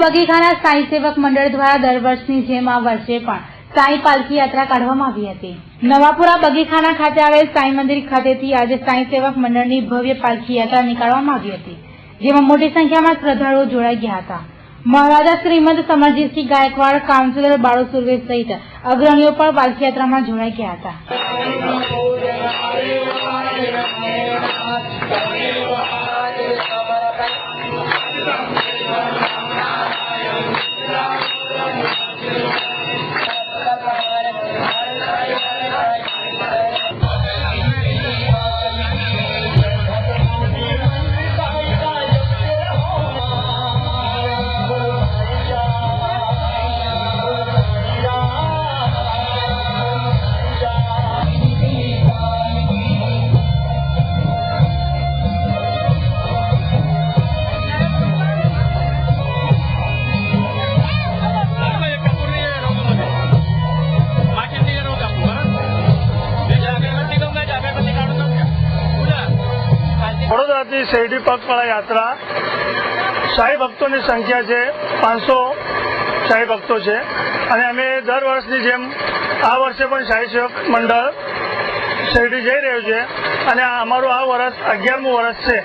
બગીખાના સાંઈ સેવક મંડળ દ્વારા દર વર્ષની જેમ આ વર્ષે પણ સાંઈ પાલખી યાત્રા કાઢવામાં આવી હતી। નવાપુરા બગીખાના ખાતે આવેલ સાંઈ મંદિર ખાતેથી આજે સાંઈ સેવક મંડળની ભવ્ય પાલખી યાત્રા નીકાળવામાં આવી હતી, જેમાં મોટી સંખ્યામાં શ્રદ્ધાળુઓ જોડાઈ ગયા હતા। મહારાજા શ્રીમદ સમરજીતસિંહ ગાયકવાડ, કાઉન્સિલર બાળુ સુરવે સહિત અગ્રણીઓ પણ પાલખી યાત્રામાં જોડાઈ ગયા હતા। વડોદરાથી શેરડી પગપાળા યાત્રા સાંઈ ભક્તોની સંખ્યા છે 500 સાંઈ ભક્તો છે અને અમે દર વર્ષની જેમ આ વર્ષે પણ સાંઈ સેવક મંડળ શેરડી જઈ રહ્યું છે અને અમારું આ વર્ષ 11મું વર્ષ છે।